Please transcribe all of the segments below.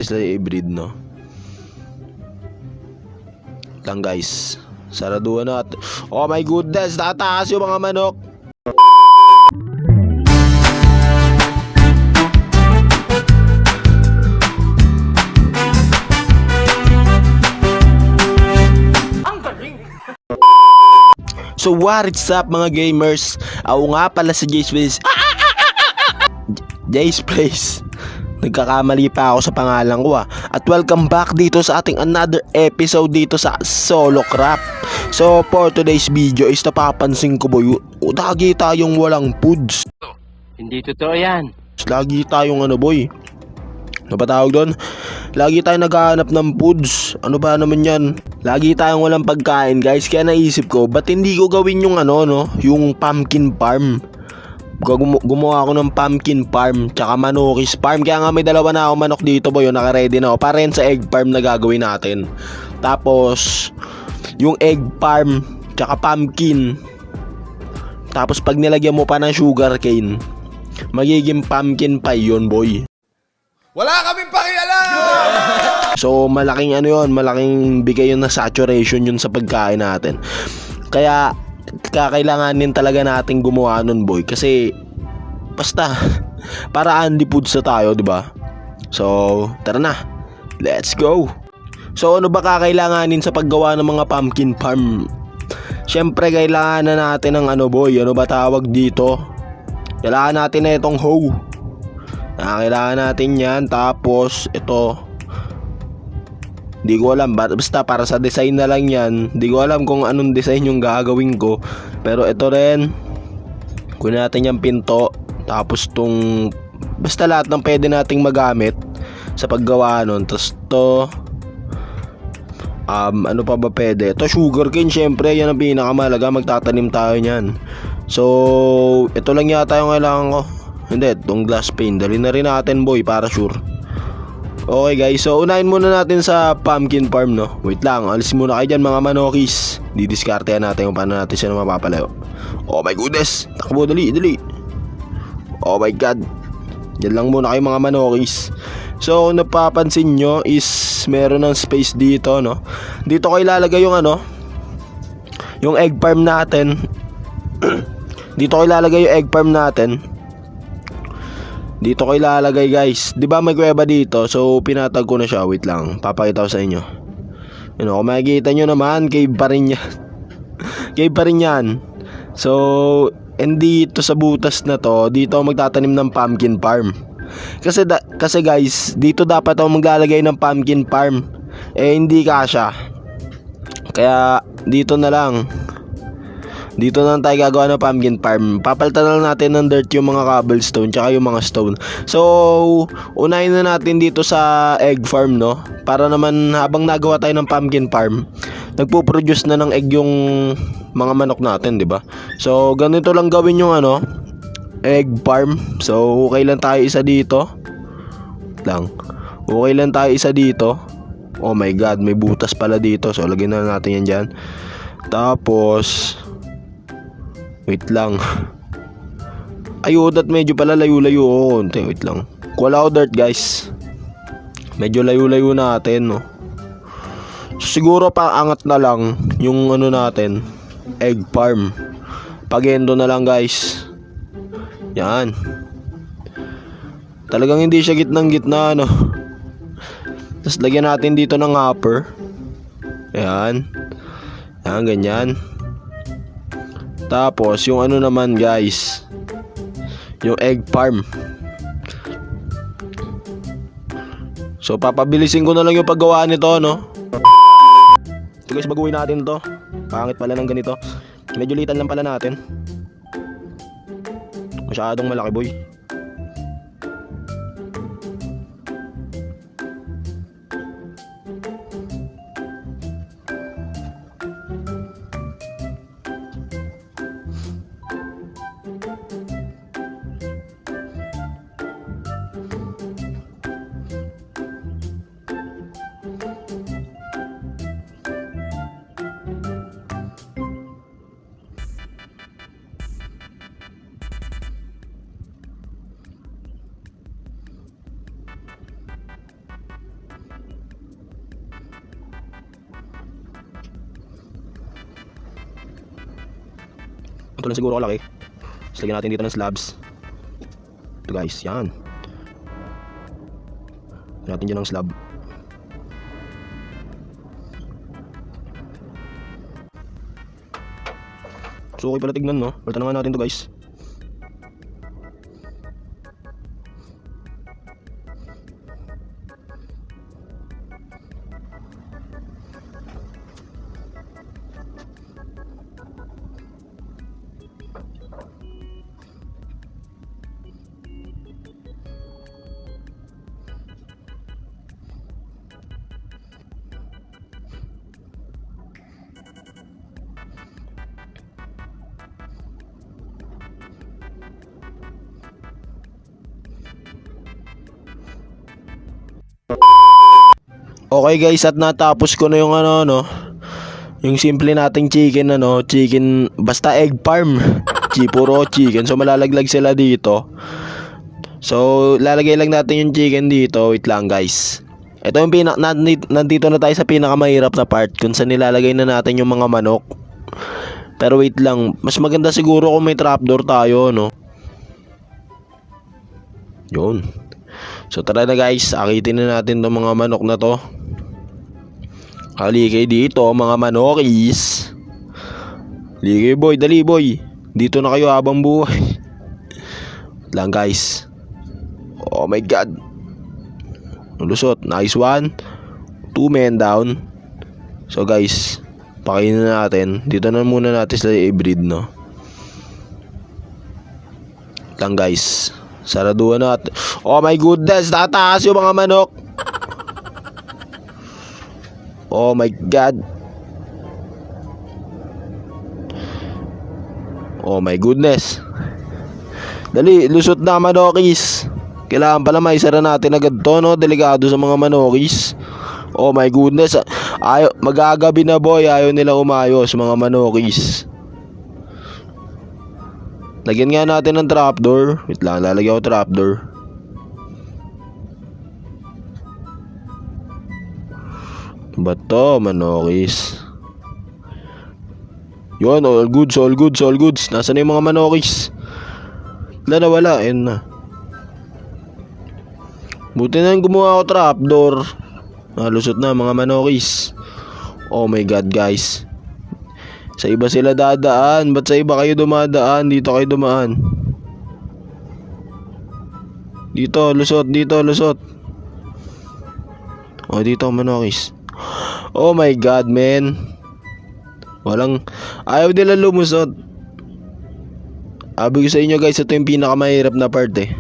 Sila i-breed, no? Lang guys, saraduhan natin. Oh my goodness, tataas yung mga manok. So what's up mga gamers? Ako nga pala si Jace Place. Nagkakamali pa ako sa pangalan ko At welcome back dito sa ating another episode dito sa Solo Crap. So for today's video is napapansin ko boy, lagi tayong walang foods. Hindi totoo yan. Lagi tayong boy, ano ba tawag doon? Lagi tayong naghahanap ng foods. Ano ba naman yan? Lagi tayong walang pagkain guys. Kaya naisip ko, ba't hindi ko gawin yung yung pumpkin farm? Gumawa ako ng pumpkin farm tsaka manokis farm. Kaya nga may dalawa na ako manok dito boy. Naka-ready na ako. Para yan sa egg farm na gagawin natin. Tapos yung egg farm tsaka pumpkin. Tapos pag nilagyan mo pa ng sugar cane, magiging pumpkin pie yun boy. Wala kaming pakialam! So malaking malaking bigay yun na saturation yun sa pagkain natin. Kaya kakailanganin talaga nating gumawa nun boy. Kasi basta para Andy Foods na tayo, di ba? So tara na, let's go. So ano ba kakailanganin sa paggawa ng mga pumpkin farm? Syempre kailangan na natin ng boy, ano ba tawag dito? Kailangan natin na itong hoe. Kailangan natin yan. Tapos ito, di ko alam, basta para sa design na lang yan. Di ko alam kung anong design yung gagawin ko. Pero ito rin, kunin natin yung pinto. Tapos tong, basta lahat ng pwede nating magamit sa paggawa nun. Tapos to, ano pa ba pwede? Ito sugarcane, syempre yan ang pinakamalaga. Magtatanim tayo nyan. So ito lang yata yung kailangan ko. Hindi, itong glass pane. Dali na rin natin boy, para sure. Okay guys, so unahin muna natin sa pumpkin farm, no? Wait lang, alis muna kayo dyan mga manokis. Didiskartehan natin kung paano natin sila mapapalayo. Oh my goodness, takbo, dali. Oh my god. Diyan lang muna kayo mga manokis. So napapansin nyo is meron ng space dito, no? Dito ko ilalagay yung yung egg farm natin. Dito ko ilalagay yung egg farm natin. Dito ko ilalagay guys. Di ba may kuweba dito? So pinatag ko na siya. Wait lang, papakita ko sa inyo. Kung makikita nyo naman, cave pa rin yan. Cave pa rin yan. So hindi ito sa butas na to. Dito ako magtatanim ng pumpkin farm. Kasi guys, dito dapat ako maglalagay ng pumpkin farm. Hindi kasya. Kaya dito na lang. Dito na tayo gagawa ng pumpkin farm. Papalitan na lang natin ng dirt yung mga cobblestone tsaka yung mga stone. So unahin na natin dito sa egg farm, no? Para naman habang nagawa tayo ng pumpkin farm, nagpo-produce na ng egg yung mga manok natin, di ba? So ganito lang gawin yung egg farm. So okay lang tayo isa dito. Okay lang tayo isa dito. Oh my god, may butas pala dito. So lagyan na natin yan dyan. Tapos wait lang. Ayun, medyo pala layo-layo konti. Wait lang. Wala ko dirt guys. Medyo layo-layo natin, no? So, siguro paangat na lang yung natin, egg farm. Pagendo na lang guys. Yan. Talagang hindi siya gitnang-gitna, no? Tapos lagyan natin dito ng hopper. Yan. Yan, ganyan. Tapos yung naman guys, yung egg farm. So papabilisin ko na lang yung paggawa nito, no? Ito guys, baguhin natin to. Pangit pala ng ganito. Medyo litan lang pala natin. Masyadong malaki boy. Ito lang siguro kalaki. Tapos lagyan natin dito ng slabs. Ito guys, yan. Lagyan natin dyan ng slab. So okay pala tignan, no? Palitan naman natin to guys. Okay guys, at natapos ko na yung ano, no, yung simple nating chicken, ano, chicken, basta egg farm. Puro chicken, so malalaglag sila dito. So lalagay lang natin yung chicken dito. Wait lang guys. Ito yung nandito na tayo sa pinakamahirap na part, kung saan nilalagay na natin yung mga manok. Pero wait lang, mas maganda siguro kung may trapdoor tayo, no. Yun. So tara na guys, akitin na natin tong mga manok na to. Halikay dito mga manokis. Halikay boy, dali boy. Dito na kayo habang buhay. Lang guys. Oh my god. Lusot, nice one. 2 men down. So guys, pakainin na natin. Dito na muna natin sila i-breed, no. Lang guys, saraduhan natin. Oh my goodness, tataas yung mga manok. Oh my god. Oh my goodness. Dali, lusot na manokis. Kailangan pala maisara natin agad to, no. Delikado sa mga manokis. Oh my goodness. Magagabi na boy, ayaw nila umayos mga manokis. Lagyan nga natin ng trapdoor. Wait lang, lalagyan ko trapdoor. Ba to, manokis? Yun, all goods, all goods, all goods. Nasaan na yung mga manokis? Wala, ayun na. Buti na yung gumawa ako trapdoor. Nalusot na mga manokis. Oh my god guys. Sa iba sila dadaan. Ba't sa iba kayo dumadaan? Dito kayo dumaan. Dito, lusot, dito, lusot. Oh, dito manokis. Oh my god, man. Ayaw nila lumusot. Sabi ko sa inyo guys, ito yung pinakamahirap na part eh.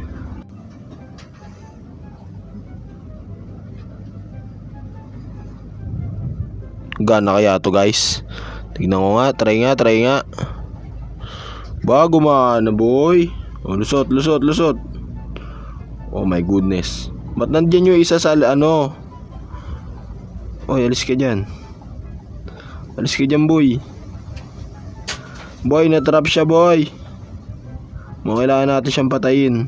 Gana kaya to guys? Tignan ko nga, try nga. Bago man, boy. Oh, lusot. Oh my goodness. Ba't nandyan yung isa sa ano? Oy, alis ka dyan. Boy. Boy, natrap siya, boy. Kailangan natin siyang patayin.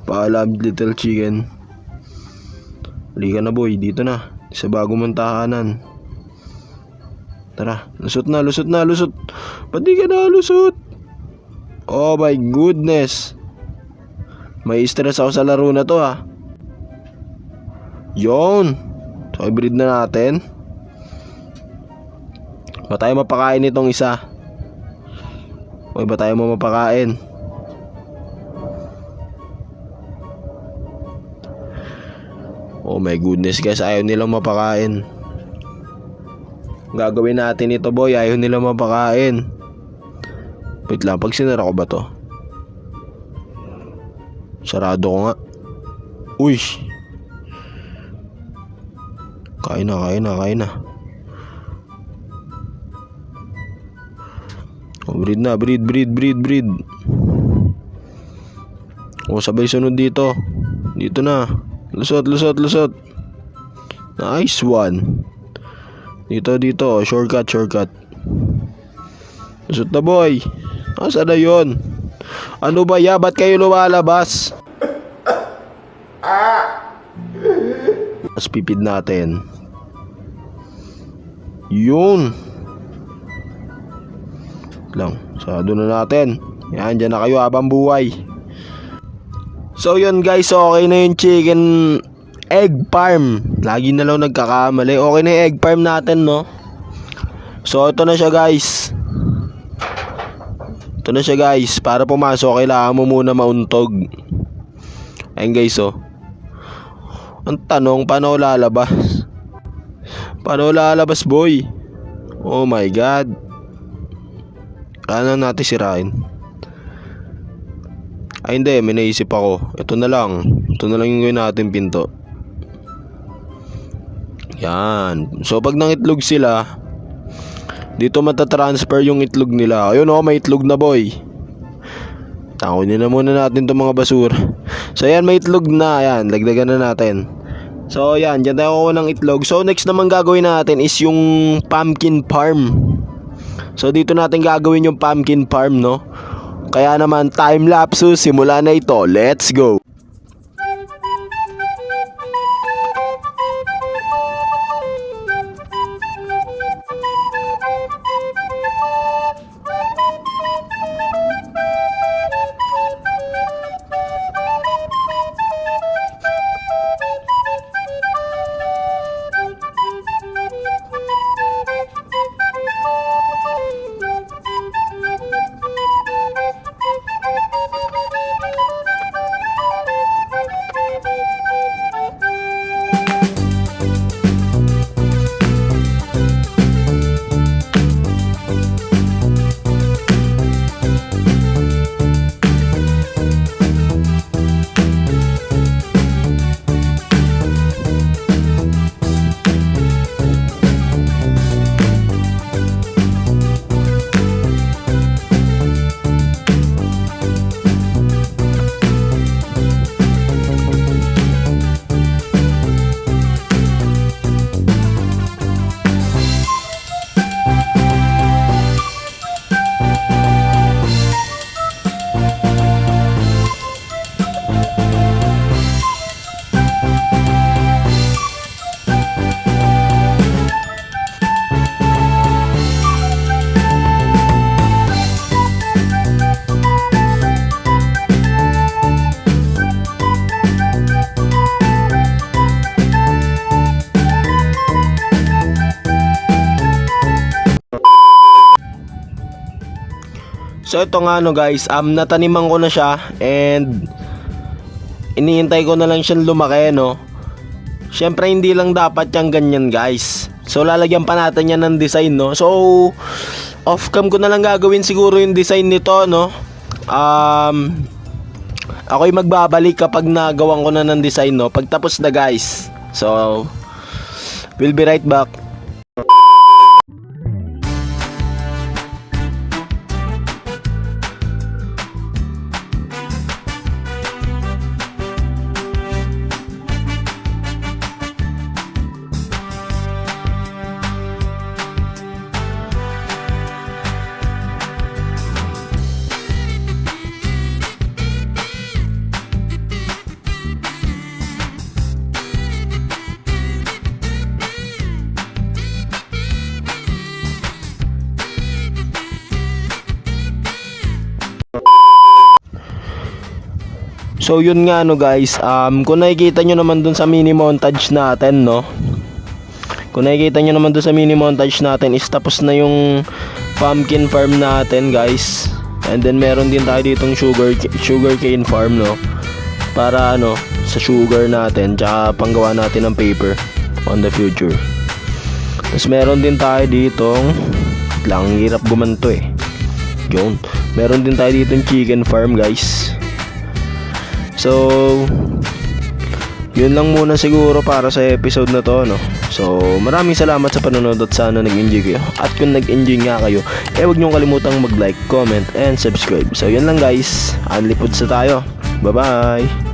Paalam, little chicken. Halika na, boy. Dito na. Sa bago mong tahanan. Tara, lusot na. Ba't di ka na lusot? Oh my goodness. May stress ako sa laro na to, ha. Yon. So, i-breed na natin. Ba tayo mapakain itong isa? O ba tayo mapakain? Oh my goodness guys, ayaw nilang mapakain. Gagawin natin ito boy, ayaw nilang mapakain. Wait lang, pag sinara ko ba to? Sarado ko nga. Uy, kain na. Oh, breed na. Oh, sabay sunod dito. Dito na. Lusot. Nice one. Dito. Shortcut. Lusot na boy. Asa na yun? Ano ba ya? Ba't kayo lumalabas? Mas pipid natin. Yun. lang. Sarado na natin. Yan, dyan na kayo habang buhay. So yun guys, okay na yung chicken egg farm. Lagi na lang nagkakamali. Okay na yung egg farm natin, no? So ito na siya guys. Ito na siya guys. Para pumasok, kailangan mo muna mauntog. Ayun guys, oh. Ang tanong, paano lalabas? Paano lalabas, boy? Oh my god. Ano natin sirain? Ay hindi, may naisip ako. Ito na lang yung gawin natin pinto. Yan. So pag nangitlog sila, dito matatransfer yung itlog nila. Ayun oh, may itlog na, boy. Takunin na muna natin itong mga basura. So yan, may itlog na. Yan, lagdagan na natin. So yan, dyan tayo kukuha ng itlog. So next naman gagawin natin is yung pumpkin farm. So dito natin gagawin yung pumpkin farm, no? Kaya naman, time lapse, simula na ito. Let's go! So ito nga no guys, nataniman ko na siya and iniintay ko na lang siyang lumaki, no. Syempre hindi lang dapat yung ganyan guys. So lalagyan pa natin yan ng design, no. So off cam ko na lang gagawin siguro yung design nito, no. Ako'y magbabalik kapag nagawan ko na ng design, no. Pagtapos na guys. So we'll be right back. So yun nga no guys, kung nakikita nyo naman dun sa mini montage natin, no. Kung nakikita nyo naman dun sa mini montage natin is tapos na yung pumpkin farm natin guys. And then meron din tayo ditong sugarcane farm, no. Para ano, sa sugar natin, tsaka panggawa natin ng paper on the future. Tapos meron din tayo ditong, lang hirap gumanto eh. Yun, meron din tayo ditong chicken farm guys. So yun lang muna siguro para sa episode na to, no. So maraming salamat sa panonood at sana nag-enjoy kayo. At kung nag-enjoy nga kayo, huwag niyong kalimutang mag-like, comment, and subscribe. So yun lang guys, unlipod sa tayo. Bye bye.